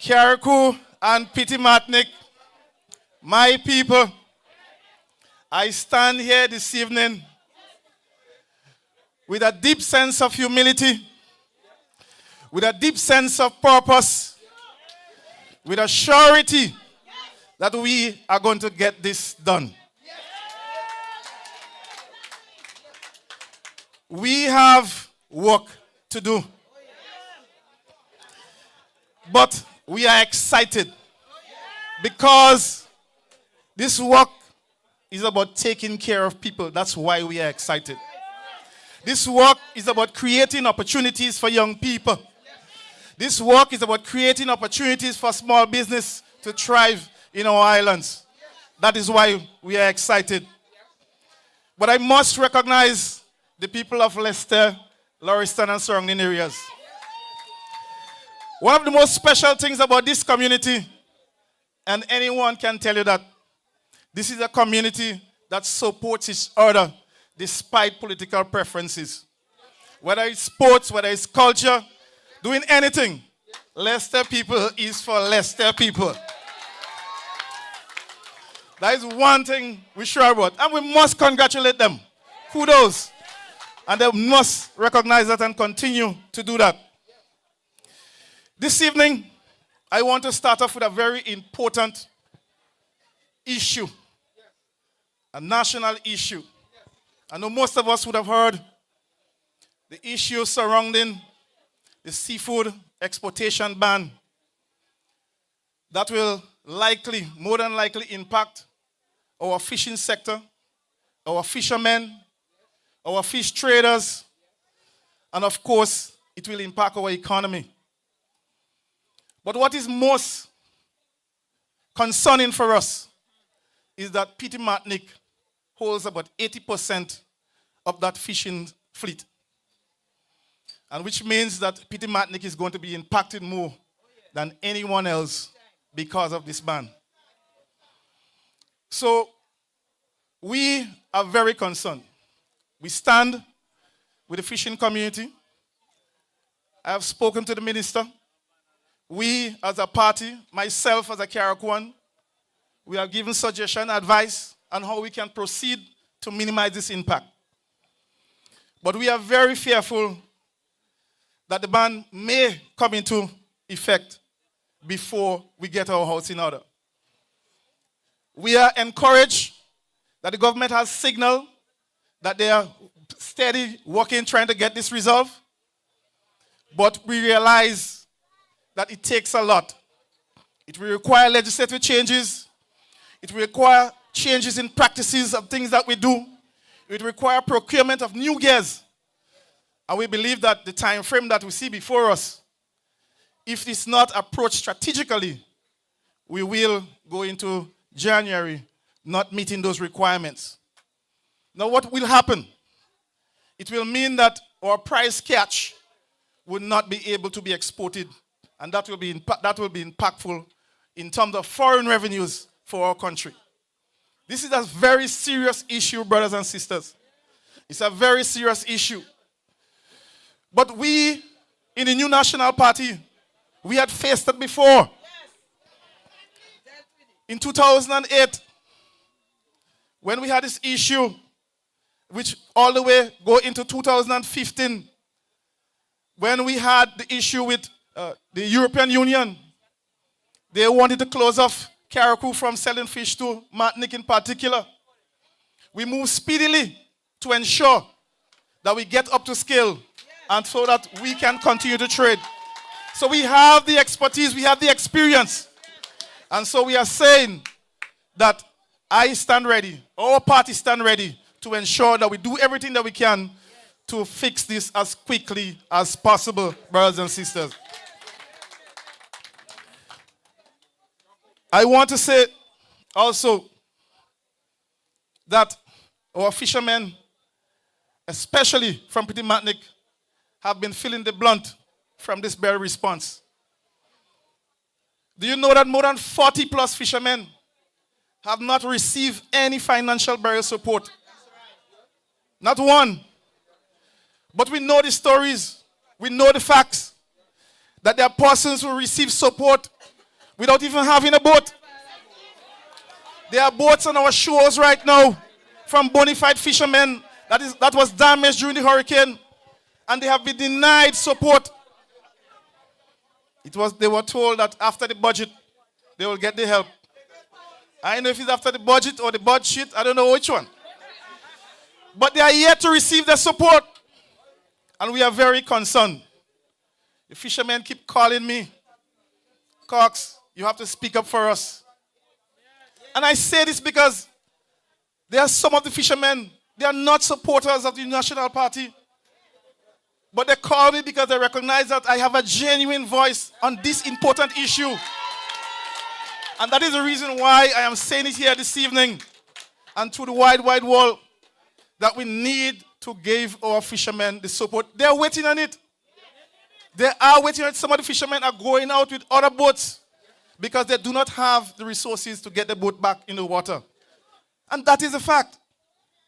Carriacou and Pity Martinic, my people, I stand here this evening with a deep sense of humility, with a deep sense of purpose, with a surety that we are going to get this done. We have work to do, but we are excited because this work is about taking care of people. That's why we are excited. This work is about creating opportunities for young people. This work is about creating opportunities for small business to thrive in our islands. That is why we are excited. But I must recognize the people of Leicester, Lauriston, and surrounding areas. One of the most special things about this community, and anyone can tell you that, this is a community that supports each other despite political preferences. Whether it's sports, whether it's culture, doing anything, Leicester people is for Leicester people. That is one thing we're sure about. And we must congratulate them. Kudos. And they must recognize that and continue to do that. This evening, I want to start off with a very important issue. A national issue. I know most of us would have heard the issue surrounding the seafood exportation ban that will likely, more than likely, impact our fishing sector, our fishermen, our fish traders, and of course, it will impact our economy. But what is most concerning for us is that Pity Martinic holds about 80% of that fishing fleet. And which means that Pity Martinic is going to be impacted more than anyone else because of this ban. So, we are very concerned. We stand with the fishing community. I have spoken to the minister. We, as a party, myself as a Carriacouan, we are giving suggestion, advice on how we can proceed to minimize this impact. But we are very fearful that the ban may come into effect before we get our house in order. We are encouraged that the government has signaled that they are steady working, trying to get this resolved. But we realize that it takes a lot. It will require legislative changes. It will require changes in practices of things that we do. It will require procurement of new gears. And we believe that the time frame that we see before us, if it's not approached strategically, we will go into January not meeting those requirements. Now what will happen? It will mean that our price catch will not be able to be exported, and that will be impactful in terms of foreign revenues for our country. This is a very serious issue, brothers and sisters. It's a very serious issue. But we, in the New National Party, we had faced it before. In 2008, when we had this issue, which all the way go into 2015, when we had the issue with the European Union, they wanted to close off Carriacou from selling fish to Martinique in particular. We moved speedily to ensure that we get up to scale and so that we can continue to trade. So we have the expertise, we have the experience. And so we are saying that I stand ready, our party stand ready to ensure that we do everything that we can to fix this as quickly as possible, brothers and sisters. I want to say also that our fishermen, especially from Pity Martinic, have been feeling the blunt from this very response. Do you know that more than 40 plus fishermen have not received any financial burial support? Not one. But we know the stories. We know the facts. That there are persons who receive support without even having a boat. There are boats on our shores right now from bona fide fishermen that was damaged during the hurricane, and they have been denied support. They were told that after the budget, they will get the help. I don't know if it's after the budget or the budget, I don't know which one. But they are yet to receive the support. And we are very concerned. The fishermen keep calling me, Cox, you have to speak up for us. And I say this because there are some of the fishermen, they are not supporters of the National Party. But they call me because they recognize that I have a genuine voice on this important issue. And that is the reason why I am saying it here this evening and to the wide world that we need to give our fishermen the support. They are waiting on it. They are waiting on it. Some of the fishermen are going out with other boats because they do not have the resources to get the boat back in the water. And that is a fact.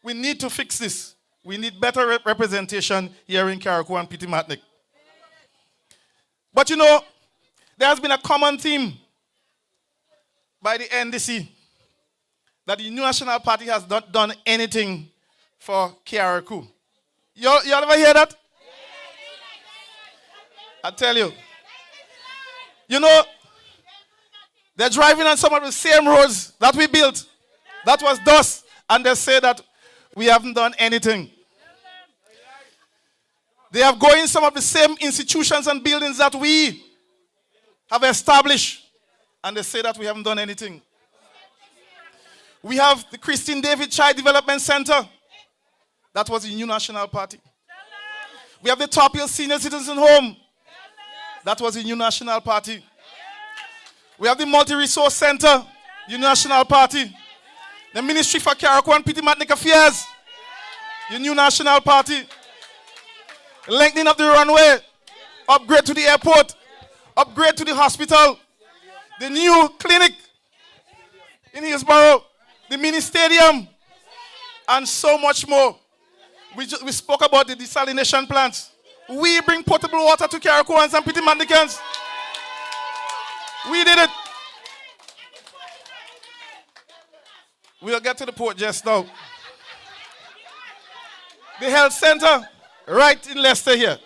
We need to fix this. We need better representation here in Carriacou and Petit-Martinique. But you know, there has been a common theme by the NDC that the National Party has not done anything for Carriacou. Y'all ever hear that? I tell you. You know, they're driving on some of the same roads that we built. That was dust. And they say that we haven't done anything. They have going in some of the same institutions and buildings that we have established. And they say that we haven't done anything. We have the Christine David Child Development Center. That was the New National Party. We have the Top Hill Senior Citizen Home. That was the New National Party. We have the Multi-Resource Center, the National Party. The Ministry for Carriacou and Petit-Martinique Affairs, the New National Party. Lengthening of the runway, upgrade to the airport, upgrade to the hospital, the new clinic in Hillsborough, the mini stadium, and so much more. We spoke about the desalination plants. We bring potable water to Carriacouans and Petit-Martiniquans. We did it. We'll get to the port just now. The health center, right in Leicester here.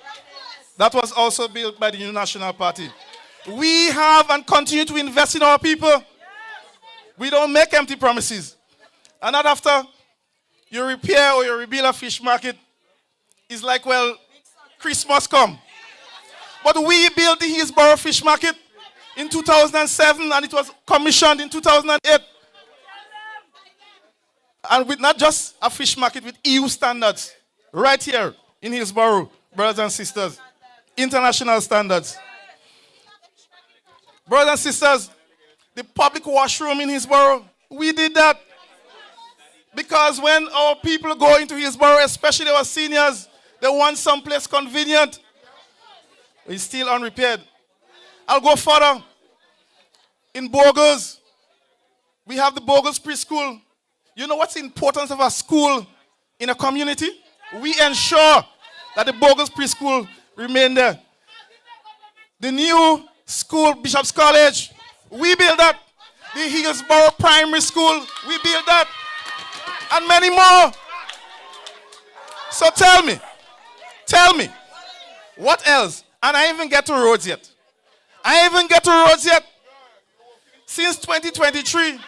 That was also built by the New National Party. We have and continue to invest in our people. We don't make empty promises. And not after you repair or you rebuild a fish market, it's like, well, Christmas come. But we built the Hillsborough Fish Market in 2007 and it was commissioned in 2008. And with not just a fish market, with EU standards. Right here in Hillsborough, brothers and sisters. International standards. Brothers and sisters, the public washroom in Hillsborough, we did that. Because when our people go into Hillsborough, especially our seniors, they want someplace convenient. It's still unrepaired. I'll go further. In Bogus, we have the Bogus preschool. You know what's the importance of a school in a community? We ensure that the Bogus preschool remain there. The new school, Bishop's College, we built that. The Hillsborough Primary School, we built that. And many more. So tell me, what else? And I even get to roads yet. Since 2023,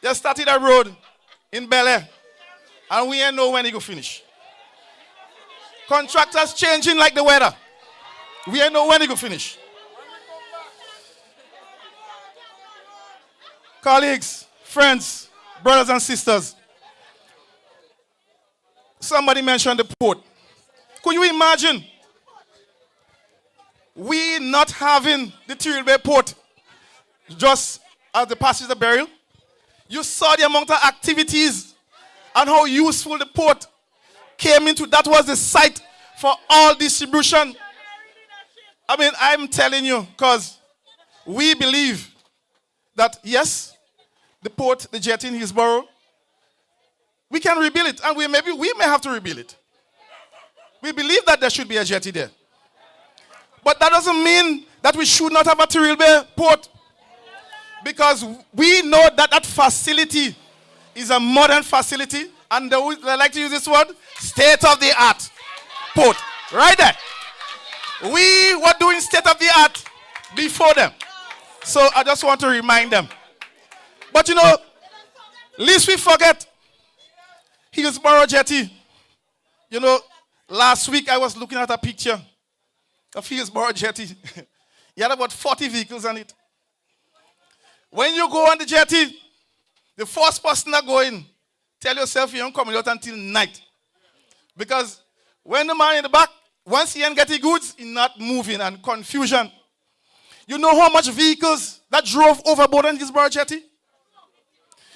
they started a road in Bel Air. And we ain't know when it go finish. Contractors changing like the weather. We ain't know when it go finish. Colleagues, friends, brothers and sisters. Somebody mentioned the port. Could you imagine we not having the Tyrrell Bay port just as the passage of burial? You saw the amount of activities and how useful the port came into. That was the site for all distribution. I mean, I'm telling you, because we believe that, yes, the port, the jetty in Hillsborough, we can rebuild it. And we may have to rebuild it. We believe that there should be a jetty there. But that doesn't mean that we should not have a Tyrrell Bay port. Because we know that that facility is a modern facility, and they like to use this word, state-of-the-art port. Right there. We were doing state-of-the-art before them. So I just want to remind them. But least we forget Hillsborough Jetty. Last week I was looking at a picture of Hillsborough Jetty. He had about 40 vehicles on it. When you go on the jetty, the first person that go in, tell yourself you don't come out until night. Because when the man in the back, once he ain't getting goods, he's not moving, and confusion. You know how much vehicles that drove overboard on Hillsborough Jetty?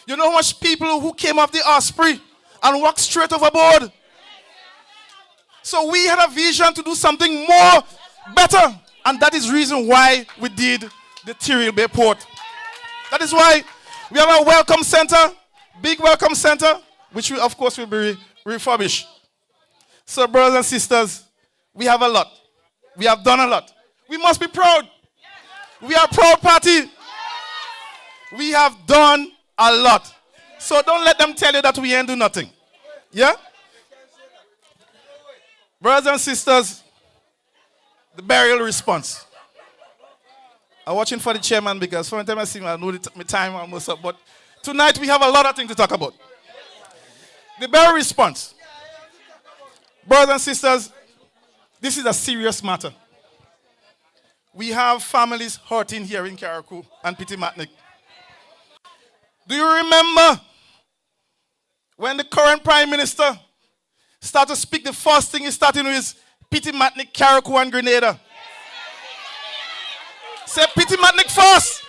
You know how much people who came off the Osprey and walked straight overboard? So we had a vision to do something more better. And that is the reason why we did the Tyrrell Bay Port. That is why we have a welcome center, big welcome center, which we, of course, will be refurbished. So, brothers and sisters, we have a lot. We have done a lot. We must be proud. We are a proud party. We have done a lot. So don't let them tell you that we ain't do nothing. Yeah? Brothers and sisters, the burial response. I'm watching for the chairman because for the time I see him, I know my time almost up. But tonight we have a lot of things to talk about. The burial response. Brothers and sisters, this is a serious matter. We have families hurting here in Carriacou and Pitimatnik. Do you remember when the current Prime Minister started to speak, the first thing he started with Pitimatnik, Carriacou, and Grenada? Say Pitimatnik first.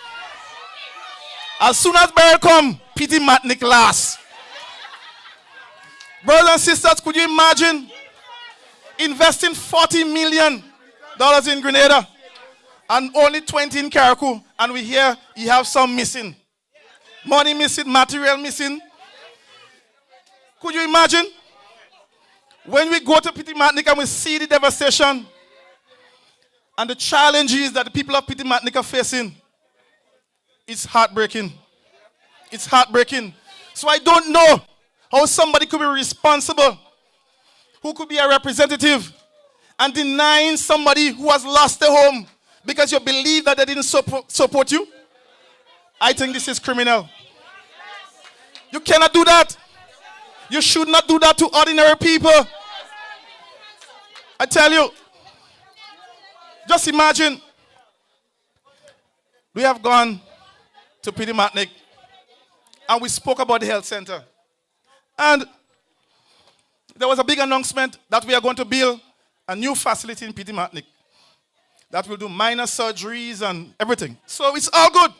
As soon as burial come, Pitimatnik last. Brothers and sisters, could you imagine investing $40 million in Grenada and only 20 in Carriacou, and we hear you have some missing? Money missing, material missing. Could you imagine? When we go to Pitimatnik and we see the devastation and the challenges that the people of Pitimatnik are facing, it's heartbreaking. It's heartbreaking. So I don't know how somebody could be responsible, who could be a representative, and denying somebody who has lost their home because you believe that they didn't support you. I think this is criminal. You cannot do that. You should not do that to ordinary people. I tell you, just imagine, we have gone to Pitimatnik and we spoke about the health center. And there was a big announcement that we are going to build a new facility in Pitimatnik that will do minor surgeries and everything. So it's all good.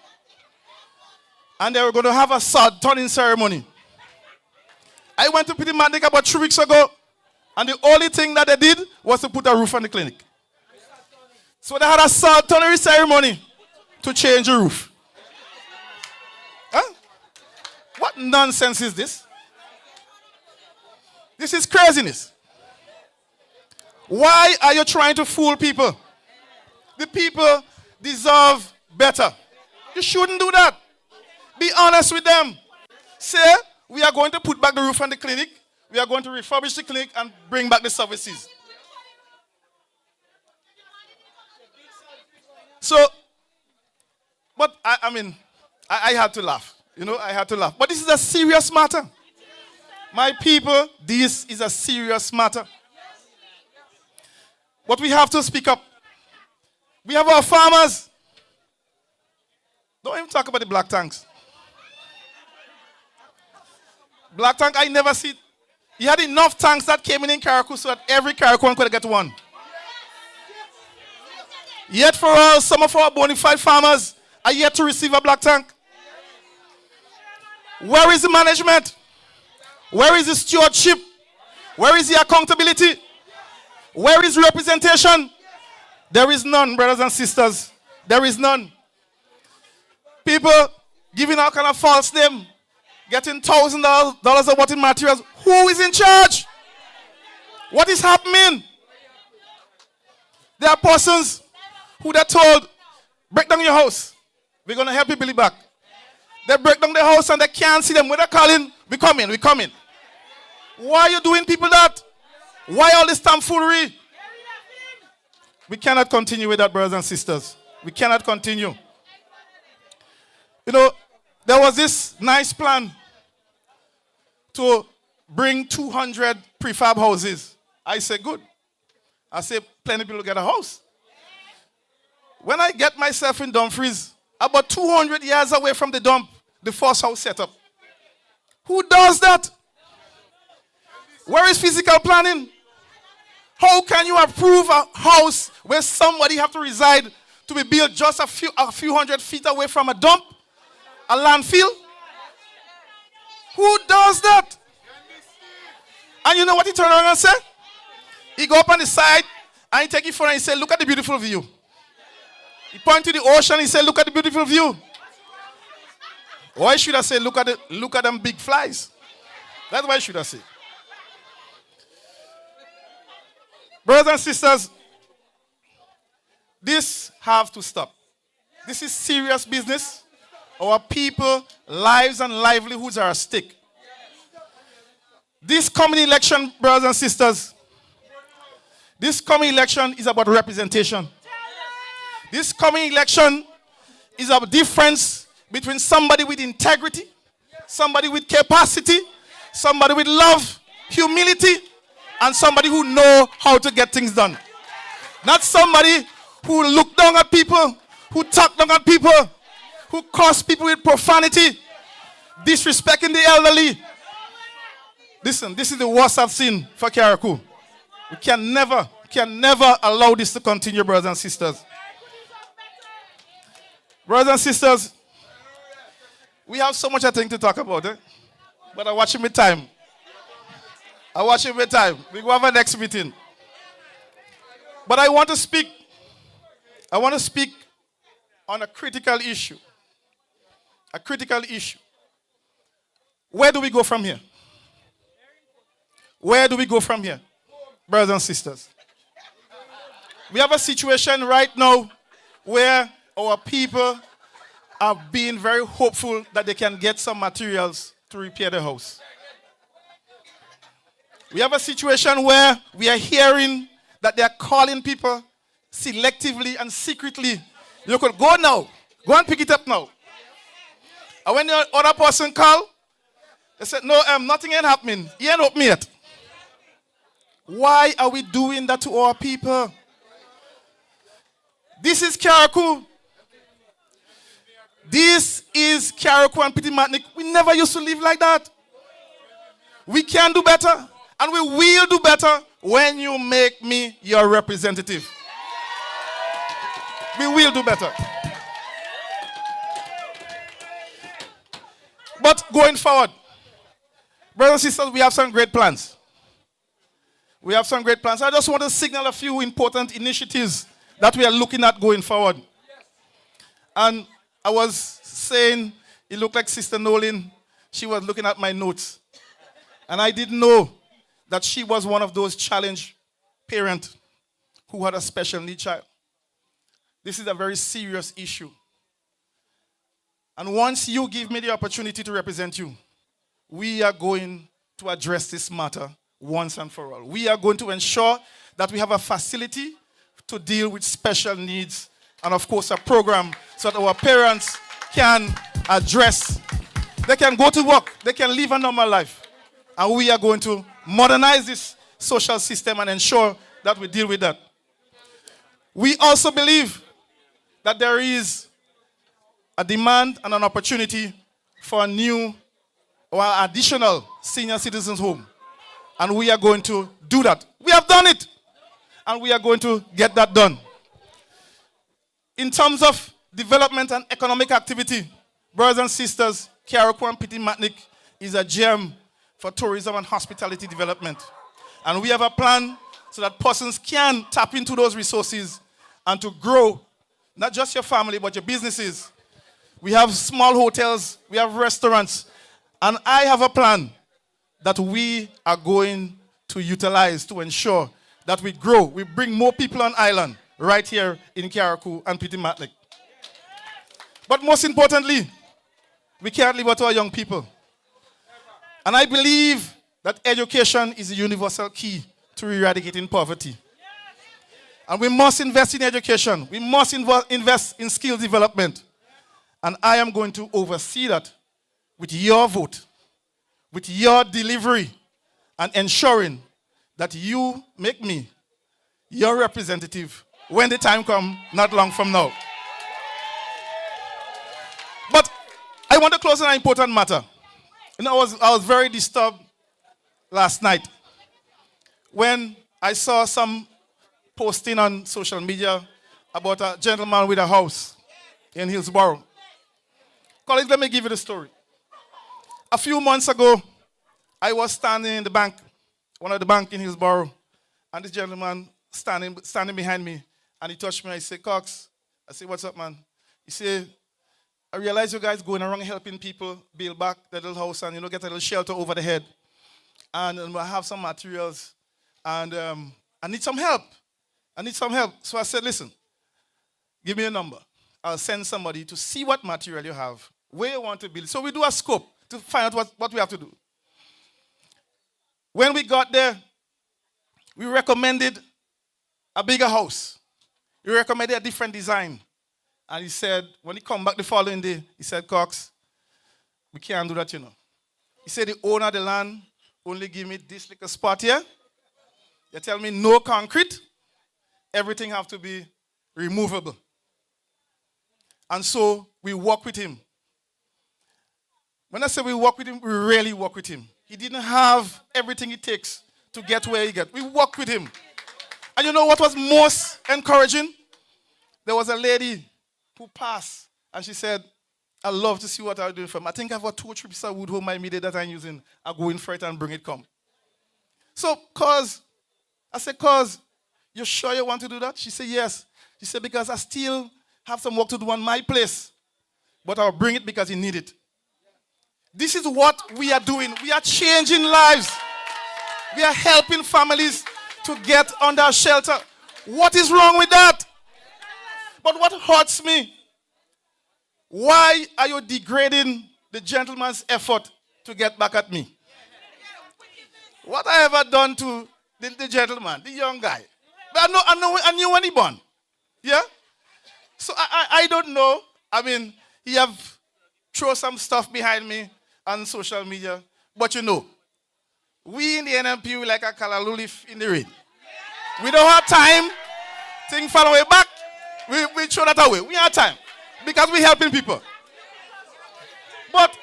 And they were going to have a sod turning ceremony. I went to Pitimatnik about 3 weeks ago, and the only thing that they did was to put a roof on the clinic. So they had a sod turning ceremony to change the roof. Huh? What nonsense is this? This is craziness. Why are you trying to fool people? The people deserve better. You shouldn't do that. Be honest with them. Say, we are going to put back the roof on the clinic. We are going to refurbish the clinic and bring back the services. So, but I had to laugh. I had to laugh. But this is a serious matter. My people, this is a serious matter. But we have to speak up. We have our farmers. Don't even talk about the black tanks. Black tank, I never see. He had enough tanks that came in Carriacou so that every Carriacouan could get one. Yet for us, some of our bona fide farmers are yet to receive a black tank. Where is the management? Where is the stewardship? Where is the accountability? Where is representation? There is none, brothers and sisters. There is none. People giving all kind of false name, getting $1,000 of what in materials. Who is in charge? What is happening? There are persons who they're told, break down your house. We're going to help you build it back. They break down the house and they can't see them. When they're calling, we come in, we come in. Why are you doing people that? Why all this tomfoolery? We cannot continue with that, brothers and sisters. We cannot continue. You know, there was this nice plan to bring 200 prefab houses. I said, good. I said, plenty of people get a house. When I get myself in Dumfries, about 200 yards away from the dump, the first house set up. Who does that? Where is physical planning? How can you approve a house where somebody have to reside to be built just a few hundred feet away from a dump, a landfill? Who does that? And you know what he turned around and said? He go up on the side and he take it for and he said, look at the beautiful view. He point to the ocean and he said, look at the beautiful view. Why should I say, look at them big flies? That's why should I say. Brothers and sisters, this have to stop. This is serious business. Our people, lives and livelihoods are at stake. This coming election, brothers and sisters, this coming election is about representation. This coming election is a difference between somebody with integrity, somebody with capacity, somebody with love, humility, and somebody who know how to get things done. Not somebody who look down at people, who talk down at people, who curse people with profanity, disrespecting the elderly. Listen, this is the worst I've seen for Carriacou. We can never allow this to continue, brothers and sisters. Brothers and sisters, we have so much I think to talk about, but I'm watching my time. We go have a next meeting. But I want to speak on a critical issue. A critical issue. Where do we go from here? Where do we go from here, brothers and sisters? We have a situation right now where our people are being very hopeful that they can get some materials to repair the house. We have a situation where we are hearing that they are calling people selectively and secretly. You could go now. Go and pick it up now. And when the other person call, they said, no, nothing ain't happening. He ain't open yet. Why are we doing that to our people? This is Carriacou. This is Carriacou and Petit Matnik. We never used to live like that. We can do better. And we will do better when you make me your representative. We will do better. But going forward, brothers and sisters, we have some great plans. I just want to signal a few important initiatives that we are looking at going forward. And I was saying, it looked like Sister Nolan, she was looking at my notes. And I didn't know that she was one of those challenged parents who had a special need child. This is a very serious issue. And once you give me the opportunity to represent you, we are going to address this matter once and for all. We are going to ensure that we have a facility to deal with special needs and, of course, a program so that our parents can address, they can go to work, they can live a normal life. And we are going to modernize this social system and ensure that we deal with that. We also believe that there is a demand and an opportunity for a new or additional senior citizens home. And we are going to do that. We have done it. And we are going to get that done. In terms of development and economic activity, brothers and sisters, Carriacou and Petit Matnik is a gem for tourism and hospitality development. And we have a plan so that persons can tap into those resources and to grow, not just your family, but your businesses. We have small hotels, we have restaurants, and I have a plan that we are going to utilize to ensure that we grow, we bring more people on island right here in Carriacou and Petit Matnik. But most importantly, We can't leave out our young people. And I believe that education is the universal key to eradicating poverty. And we must invest in education. We must invest in skills development. And I am going to oversee that with your vote, with your delivery, and ensuring that you make me your representative when the time comes, not long from now. But I want to close on an important matter. You know, I was very disturbed last night when I saw some posting on social media about a gentleman with a house in Hillsborough. Colleagues, let me give you the story. A few months ago, I was standing in the bank, one of the banks in Hillsborough, and this gentleman standing behind me, and he touched me. I said, Cox, I said, what's up, man? He said, I realize you guys going around helping people build back their little house and, get a little shelter over the head. And I have some materials, and I need some help. So I said, listen, give me a number. I'll send somebody to see what material you have, where you want to build. So we do a scope to find out what we have to do. When we got there, we recommended a bigger house. We recommended a different design. And he said, when he come back the following day, he said, Cox, we can't do that, He said, the owner of the land only give me this little spot here. They tell me no concrete. Everything have to be removable. And so we work with him. When I say we work with him, we really work with him. He didn't have everything it takes to get where he got. We worked with him. And you know what was most encouraging? There was a lady who passed, and she said, I love to see what I'm doing for him. I think I've got 2 or 3 pieces of wood home I made that I'm using. I'll go in for it and bring it come. So, I said, you sure you want to do that? She said, yes. She said, because I still have some work to do on my place, but I'll bring it because you need it. This is what we are doing. We are changing lives. We are helping families to get under shelter. What is wrong with that? But what hurts me, why are you degrading the gentleman's effort to get back at me? What I ever done to the gentleman, the young guy? But I knew when he born. Yeah? So I don't know. I mean, he have thrown some stuff behind me on social media. But we in the NNP, we like a callaloo leaf in the rain. We don't have time. Things fall away back. We throw that away. We have time. Because we're helping people. But,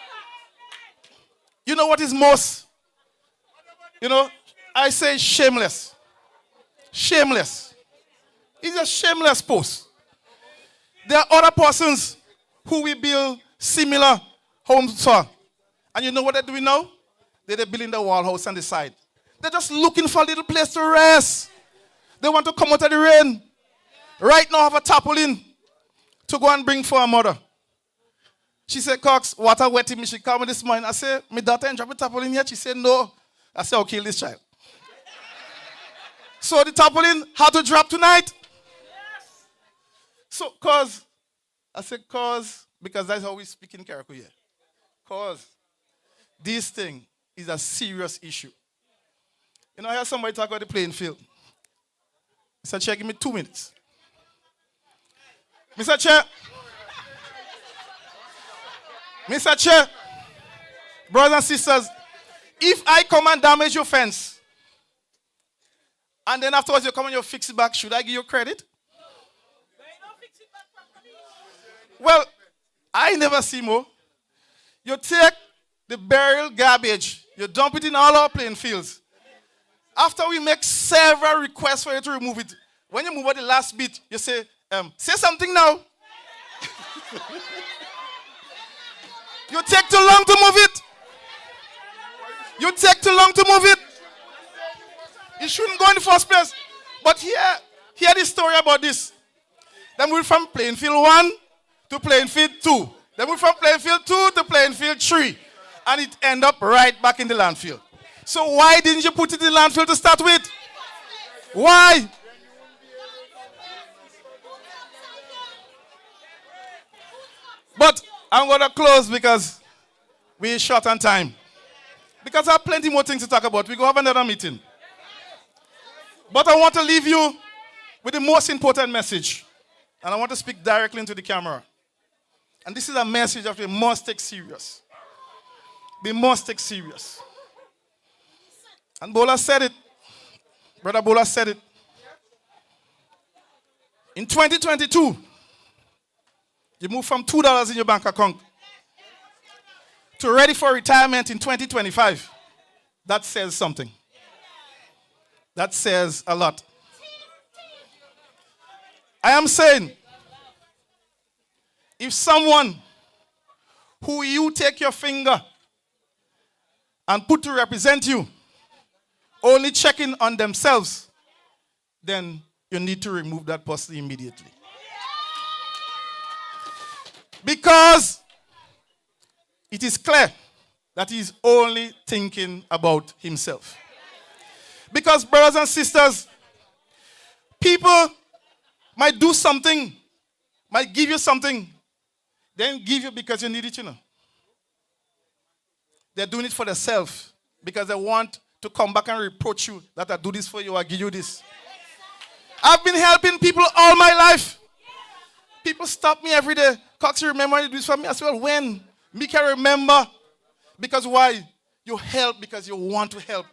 you know what is most? I say shameless. Shameless. It's a shameless post. There are other persons who we build similar homes for. And you know what they're doing now? They're building the wall house on the side. They're just looking for a little place to rest. They want to come out of the rain. Right now I have a tarpaulin to go and bring for her mother. She said, Cox, water wetting me. She called me this morning. I said, my daughter ain't dropped a tarpaulin yet. She said, no. I said, I'll kill this child. So the tarpaulin had to drop tonight. So, I said, because that's how we speak in Carriacou here. Because this thing is a serious issue. I heard somebody talk about the playing field. Mr. Chair, give me 2 minutes. Mr. Chair, brothers and sisters, if I come and damage your fence, and then afterwards you come and you fix it back, should I give you credit? Well, I never see more. You take the burial garbage, you dump it in all our playing fields. After we make several requests for you to remove it, when you move out the last bit, you say something now. You take too long to move it. You take too long to move it. You shouldn't go in the first place. But hear the story about this. Then we went from playing field 1 to playing field 2. Then we went from playing field 2 to playing field 3. And it ended up right back in the landfill. So why didn't you put it in the landfill to start with? Why? But I'm going to close because We're short on time. Because I have plenty more things to talk about. We go have another meeting. But I want to leave you with the most important message. And I want to speak directly into the camera. And this is a message that we must take serious. We must take serious. And Bola said it. Brother Bola said it. In 2022, you move from $2 in your bank account to ready for retirement in 2025. That says something. That says a lot. I am saying, if someone who you take your finger and put to represent you only checking on themselves, then you need to remove that person immediately. Because it is clear that he's only thinking about himself. Because, brothers and sisters, people might do something, might give you something, then give you because you need it, you know. They're doing it for themselves because they want to come back and reproach you that I do this for you, I give you this. I've been helping people all my life. People stop me every day. Cox, you remember you do this for me? I said, well, when? Me can remember. Because why? You help because you want to help.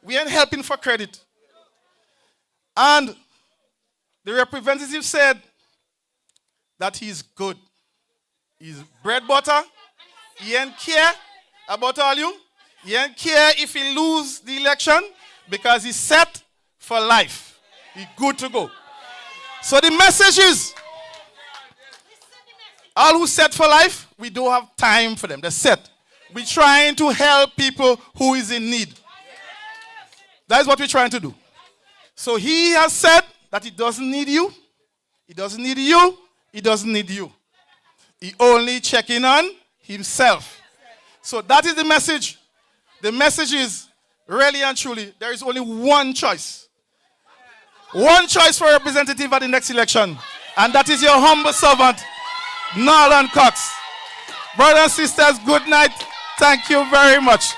We ain't helping for credit. And the representative said that he's good. He's bread butter. He ain't care about all you. He ain't care if he lose the election because he's set for life. He's good to go. So the message is, all who set for life, we don't have time for them. They're set. We're trying to help people who is in need. That is what we're trying to do. So he has said that he doesn't need you. He doesn't need you. He doesn't need you. He only checking on himself. So that is the message. The message is, really and truly, there is only one choice. One choice for a representative at the next election. And that is your humble servant, Norland Cox. Brothers and sisters, good night. Thank you very much.